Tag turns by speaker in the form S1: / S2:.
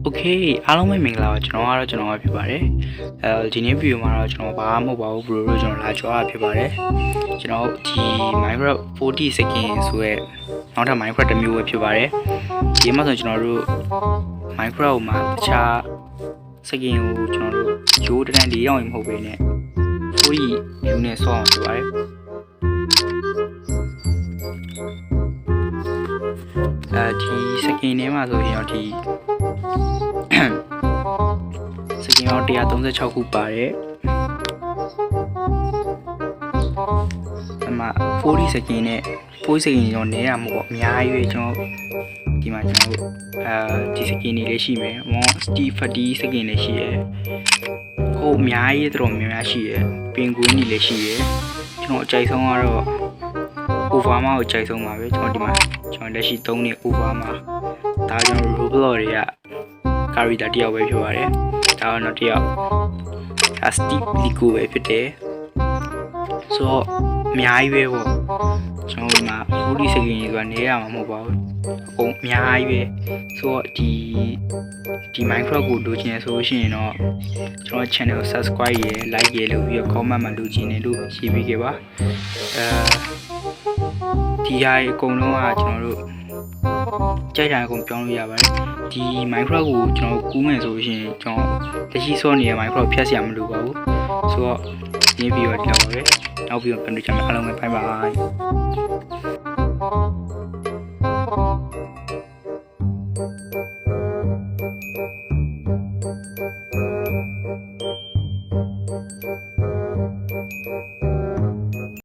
S1: Okay အားလုံးပဲမင်္ဂလာပါကျွန်တော်ကတော့ကျွန်တော်ဖြစ်ပါတယ်ဒီနေ့ဗီဒီယိုမှာတော့ကျွန်တော်ဘာမှမဟုတ်ပါဘူး bro တို့ကျွန်တော်လာကြွားဖြစ်ပါတယ်ကျွန်တော်ဒီ Minecraft 40 second ဆိုရဲနောက်ထပ် Minecraft တစ်မျိုးပဲဖြစ်ပါတယ်ဒီမှာဆိုကျွန်တော်တို့ Minecraft မှာတခြား second ကိုကျွန်တော်တို့ဂျိုးတန်း၄ရောင်ရင်မဟုတ်ပဲနဲ့40 view နဲ့ဆောင်းဖြစ်ပါတယ်ဒီ second ထဲမှာဆိုရင်တော့ဒီစကင်ရော136ခုပါတယ်အမှ40စကင်နဲ့40စကင်ရောနဲတာမဟုတ်အများကြီးပဲကျွန်တော်ဒီမှာကျွန်တော်ဒီစကင်တွေလည်းရှိမယ်မောစတီ50စကင်လည်းရှိရယ်ဟိုအများကြီးတော်များများရှိရယ်ပင်ကွင်းတွေလည်းရှိရယ်ကျွန်တော်အကြိုက်ဆုံးကတော့ over မှာကိုအကြိုက်ဆုံးပါပဲကျွန်တော်ဒီမှာကျွန်တော်လက်ရှိ3နှစ် over မှာဒါကျွန်တော် Roblox တွေကကာရီတာတယောက်ပဲဖြစ်ပါတယ်ဒါကတော့တယောက် Astic Lico ပဲဖြစ်တယ်ဆိုတော့အများကြီးပဲပေါ့ကျွန်တော်ဒီမှာ40စက္ကန့်ဆိုတာနေရမှာမဟုတ်ပါဘူးအကုန်အများကြီးပဲဆိုတော့ဒီ Minecraft ကိုလိုချင်ရဆိုရှင်တော့ကျွန်တော် channel ကို subscribe ရယ် like ရယ်လုပ်ပြီးတော့ comment မှာလိုချင်တယ်လို့ရေးပေးခဲ့ပါဒီဟာအကုန်လုံးကကျွန်တော်တို့ကြိုက်တာအကုန်ပြောင်းလို့ရပါတယ်ဒီ Minecraft ကိုကျွန်တော်ကူးမယ်ဆိုရင်ကျွန်တော်တရှိစောနေတဲ့ Minecraft ဖြတ်စရာမလိုပါဘူးဆိုတော့ဒီဗီဒီယိုဒီလောက်ပါပဲနောက်ပြီးတော့ပြန်တွေ့ကြမယ်အားလုံးပဲ bye bye